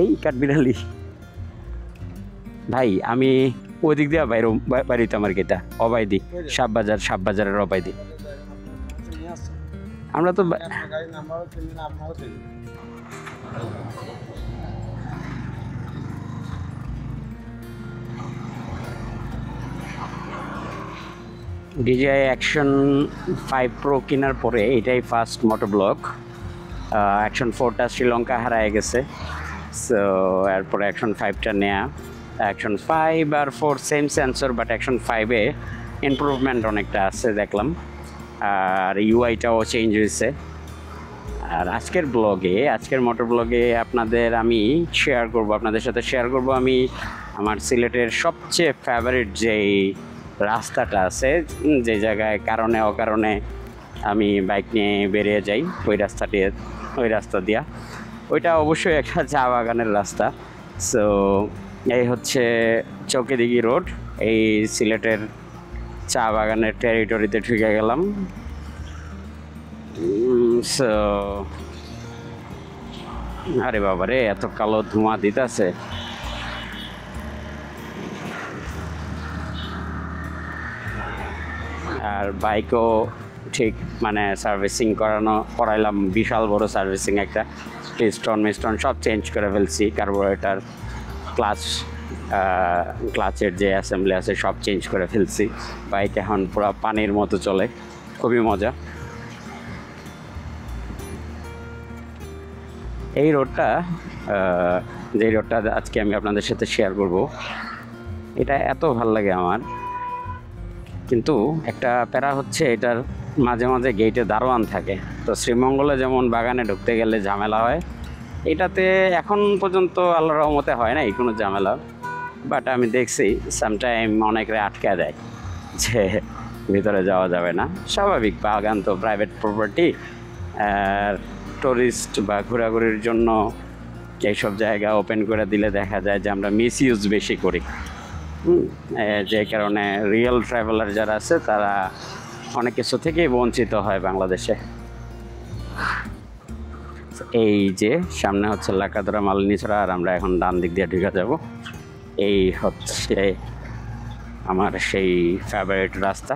এই কাঠবিড়ালি ভাই, আমি ওই দিক দিয়ে বাইরে বাড়িতে আমার গেটা অবাইদি সাপ বাজারের অবাইদি। আমরা তো DJI Action 5 Pro কেনার পরে এটাই ফার্স্ট মোটো ব্লগ। Action 4টা শ্রীলঙ্কা হারায় গেছে, সো এরপরে Action 5টা নেয়া। Action 5 আর 4 সেম সেন্সর, বাট Action 5-এ ইমপ্রুভমেন্ট অনেকটা আছে দেখলাম, আর ইউআইটাও চেঞ্জ হয়েছে। আর আজকের মোটর ব্লগে আমি আপনাদের সাথে শেয়ার করব আমি আমার সিলেটের সবচেয়ে ফেভারিট যেই রাস্তাটা আছে, যে জায়গায় কারণে অকারণে আমি বাইক নিয়ে বেরিয়ে যাই ওই রাস্তা দিয়া। ওইটা অবশ্যই একটা চা বাগানের রাস্তা। সো এই হচ্ছে চৌকিদিঘি রোড। এই সিলেটের চা বাগানের টেরিটরিতে ঢুকে গেলাম। সো আরে বাবারে, এত কালো ধোঁয়া দিতেছে। আর বাইকও ঠিক মানে সার্ভিসিং করাইলাম, বিশাল বড় সার্ভিসিং, একটা মিস্টন সব চেঞ্জ করে ফেলছি, কার্বোরেটর, ক্লাচের যে অ্যাসেম্বলি আছে সব চেঞ্জ করে ফেলছি। বাইক এখন পুরো পানির মতো চলে, খুবই মজা। এই রোডটা যে রোডটা আজকে আমি আপনাদের সাথে শেয়ার করব, এটা এত ভাল লাগে আমার। কিন্তু একটা প্যারা হচ্ছে, এটার মাঝে মাঝে গেটে দারোয়ান থাকে। তো শ্রীমঙ্গলে যেমন বাগানে ঢুকতে গেলে ঝামেলা হয়, এটাতে এখন পর্যন্ত আল্লাহর রহমতে হয় নাই কোনো ঝামেলা, বাট আমি দেখছি সামটাইম অনেকরে আটকে দেয় যে ভিতরে যাওয়া যাবে না। স্বাভাবিক, বাগান তো প্রাইভেট প্রপার্টি, আর টুরিস্ট বা ঘোরাঘুরির জন্য এইসব জায়গা ওপেন করে দিলে দেখা যায় যে আমরা মিসইউজ বেশি করি। যে কারণে রিয়েল ট্রাভেলার যারা আছে তারা অনেক কিছু থেকেই বঞ্চিত হয় বাংলাদেশে। এই যে সামনে হচ্ছে লাকাদরা মালিনীছড়া, আর আমরা এখন ডান দিক দিয়ে ঢুকে যাব। এই হচ্ছে আমার সেই ফেভারিট রাস্তা।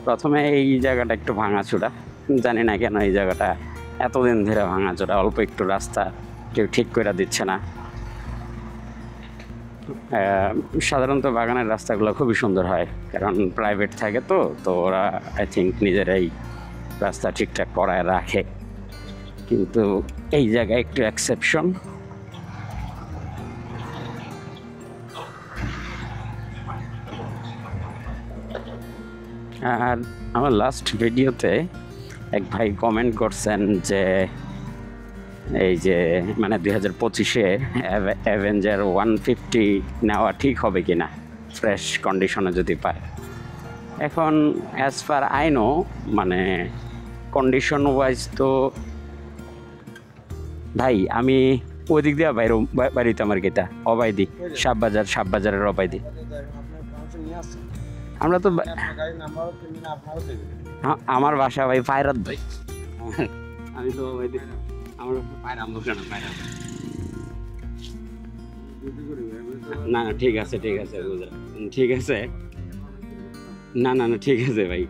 প্রথমে এই জায়গাটা একটু ভাঙাচোরা, জানি না কেন এই জায়গাটা এতদিন ধরে ভাঙাচোরা, অল্প একটু রাস্তা কেউ ঠিক করে দিচ্ছে না। সাধারণত বাগানের রাস্তাগুলো খুবই সুন্দর হয়, কারণ প্রাইভেট থাকে তো ওরা আই থিঙ্ক নিজেরাই রাস্তা ঠিকঠাক করায় রাখে, কিন্তু এই জায়গায় একটু এক্সেপশন। আর আমার লাস্ট ভিডিওতে এক ভাই কমেন্ট করছেন যে এই যে মানে 2025-এ অ্যাভেঞ্জার 150 নেওয়া ঠিক হবে কিনা, ফ্রেশ কন্ডিশনে যদি পায়। এখন অ্যাজ পার আই নো, মানে কন্ডিশন ওয়াইজ তো ভাই, আমি ওই দিক দিয়ে বাড়িতে আমার গেটা অবাইদি সাপ বাজারের অবাইদি। আমরা তো আমার বাসা ভাই ফায়রাত ভাই, আমি তো আমার না ঠিক আছে ঠিক আছে, না ঠিক আছে ভাই,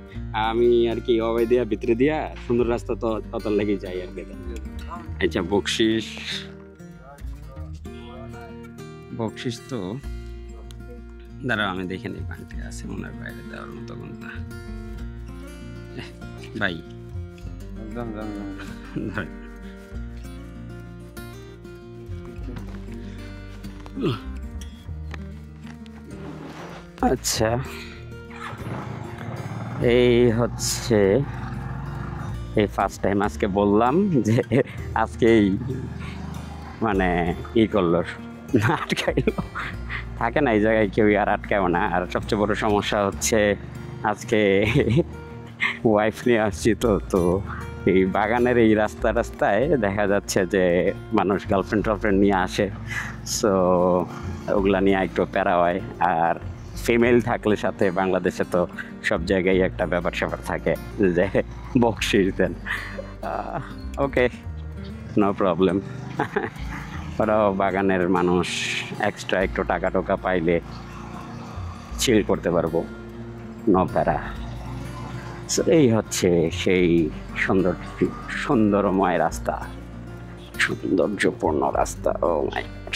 আমি আর কি অবাই দিয়া ভিতরে দিয়া সুন্দর রাস্তা তো তত লেগে যাই আর কি। আচ্ছা, বকশিস তো দাঁড়াও আমি দেখে নিই পানিতে আছে মনের বাইরে দেওয়ার মতো কোনটা। ভাই আচ্ছা, এই হচ্ছে এই ফার্স্ট টাইম আজকে বললাম যে আজকেই মানে করলো না, আটকাইলো। থাকে না এই জায়গায় কেউ আর আটকাও না। আর সবচেয়ে বড় সমস্যা হচ্ছে আজকে ওয়াইফ নিয়ে আসছি তো এই বাগানের এই রাস্তায় দেখা যাচ্ছে যে মানুষ গার্লফ্রেন্ড নিয়ে আসে, সো ওগুলা নিয়ে একটু প্যারা হয়। আর ফিমেল থাকলে সাথে বাংলাদেশে তো সব জায়গায় একটা ব্যাপার থাকে যে বকশিস দেন। ওকে, নো প্রবলেম। ওরাও বাগানের মানুষ, এক্সট্রা একটু টাকা টোকা পাইলে চিল করতে পারবো, নো প্যারা। So, এই হচ্ছে সেই সুন্দরময় রাস্তা, সৌন্দর্যপূর্ণ রাস্তা। ও মাই গড।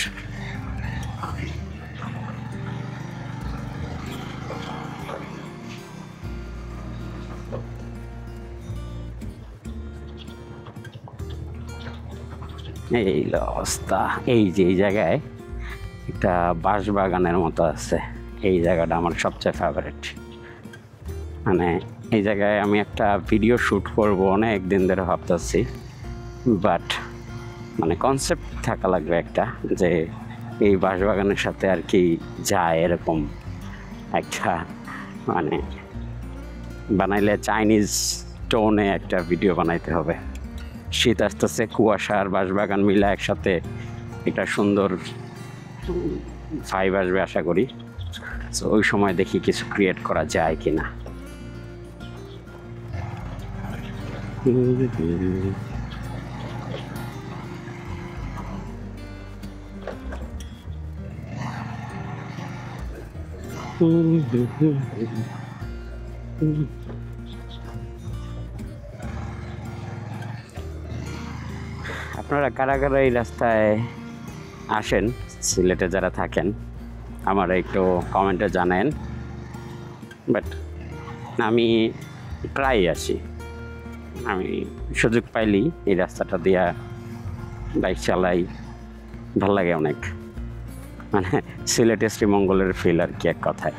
এই অবস্থা। এই যে এই জায়গায় একটা বাঁশবাগানের মতো আছে, এই জায়গাটা আমার সবচেয়ে ফেভারিট। মানে এই জায়গায় আমি একটা ভিডিও শ্যুট করবো অনেক দিন ধরে ভাবতেছি, বাট মানে কনসেপ্ট থাকা লাগবে একটা, যে এই বাঁশবাগানের সাথে আর কি যায় এরকম একটা, মানে বানাইলে চাইনিজ টোনে একটা ভিডিও বানাইতে হবে। শীত আসতেছে, কুয়াশা আর বাঁশবাগান মিলে একসাথে একটা সুন্দর ভাইব আসবে আশা করি। সো ওই সময় দেখি কিছু ক্রিয়েট করা যায় কিনা। আপনারা কারা কারা এই রাস্তায় আসেন, সিলেটে যারা থাকেন, আমার একটু কমেন্টে জানেন। বাট আমি প্রায় আসি, আমি সুযোগ পাইলি এই রাস্তাটা দিয়া বাইক চালাই, ভাল লাগে অনেক। মানে সিলেটে শ্রীমঙ্গলের ফিল আর কি এক কথায়।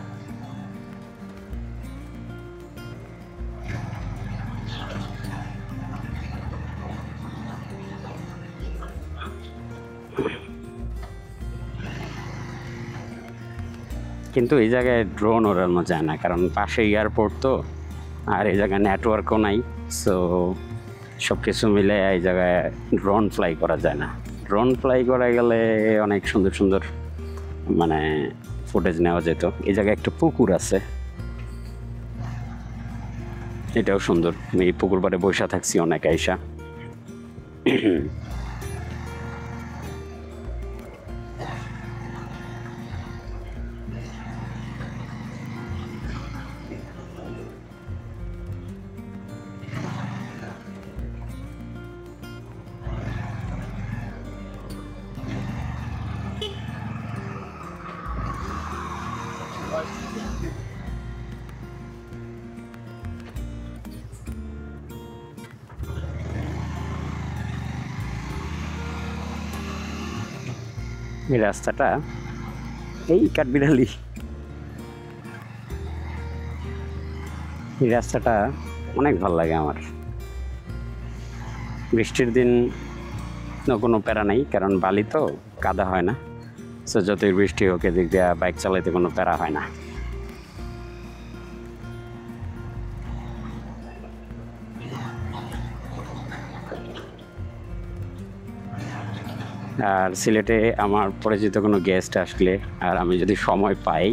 কিন্তু এই জায়গায় ড্রোন ওড়ানো যায় না, কারণ পাশে এয়ারপোর্ট তো, আর এই জায়গায় নেটওয়ার্কও নাই। সো সব কিছু মিলে এই জায়গায় ড্রোন ফ্লাই করা যায় না। ড্রোন ফ্লাই করা গেলে অনেক সুন্দর সুন্দর মানে ফুটেজ নেওয়া যেত। এই জায়গায় একটা পুকুর আছে, এটাও সুন্দর। আমি এই পুকুর পাড়ে বসে থাকছি অনেক আইসা। এই রাস্তাটা, এই কাঠবিড়ালি, এই রাস্তাটা অনেক ভালো লাগে আমার। বৃষ্টির দিন কোনো প্যারা নেই, কারণ বালি তো কাদা হয় না। সো যতই বৃষ্টি হোক এদিক দিয়ে বাইক চালাইতে কোনো প্যারা হয় না। আর সিলেটে আমার পরিচিত কোনো গেস্ট আসলে, আর আমি যদি সময় পাই,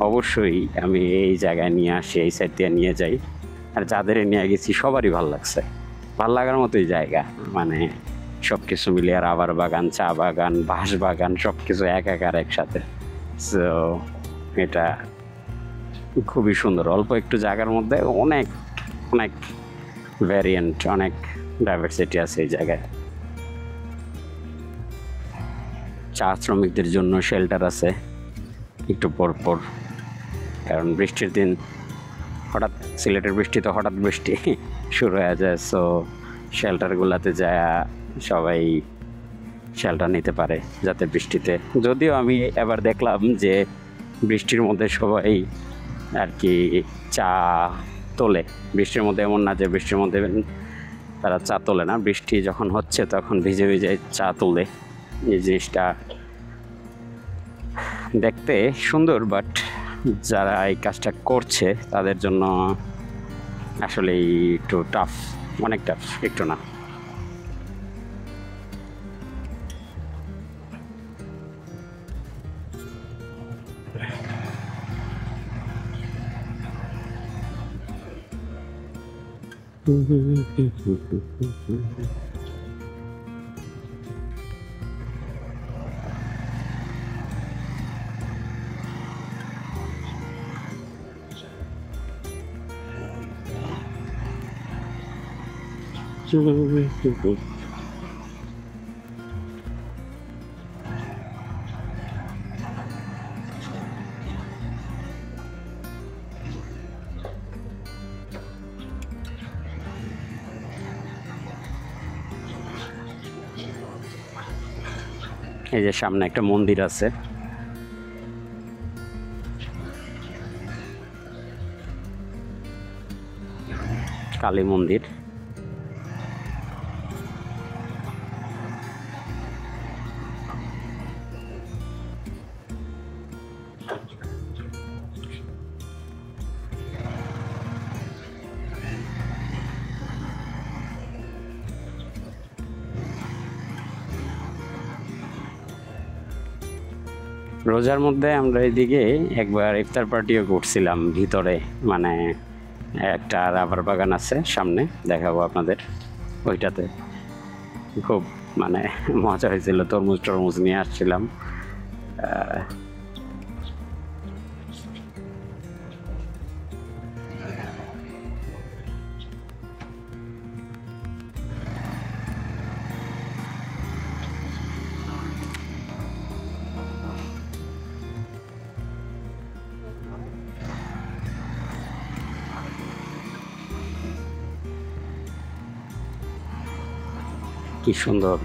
অবশ্যই আমি এই জায়গায় নিয়ে আসি, এই সাইড দিয়ে নিয়ে যাই। আর যাদের নিয়ে গেছি সবারই ভালো লাগছে, ভাল লাগার মতোই জায়গা। মানে সব কিছু মিলিয়ে রাবার বাগান, চা বাগান, বাঁশ বাগান, সব কিছু একাকার একসাথে। সো এটা খুবই সুন্দর। অল্প একটু জায়গার মধ্যে অনেক অনেক ভ্যারিয়েন্ট, অনেক ডাইভার্সিটি আছে এই জায়গায়। চা শ্রমিকদের জন্য শেল্টার আছে একটু পরপর, কারণ বৃষ্টির দিন হঠাৎ, সিলেটের বৃষ্টি তো হঠাৎ বৃষ্টি শুরু হয়ে যায়। সো শেল্টারগুলোতে যায় সবাই শেল্টার নিতে পারে যাতে বৃষ্টিতে। যদিও আমি এবার দেখলাম যে বৃষ্টির মধ্যে সবাই আর কি চা তোলে। বৃষ্টির মধ্যে এমন না যে বৃষ্টির মধ্যে তারা চা তোলে না, বৃষ্টি যখন হচ্ছে তখন ভিজে ভিজে চা তোলে। এই জিনিসটা দেখতে সুন্দর, বাট যারা এই কাজটা করছে তাদের জন্য আসলে একটু টাফ, অনেক টাফ, একটু না। এই যে সামনে একটা মন্দির আছে, কালী মন্দির। রোজার মধ্যে আমরা এদিকে একবার ইফতার পার্টিও করছিলাম ভিতরে, মানে একটা রাবার বাগান আছে সামনে, দেখাবো আপনাদের। ওইটাতে খুব মানে মজা হয়েছিল, তরমুজ টরমুজ নিয়ে আসছিলাম। কি সুন্দর।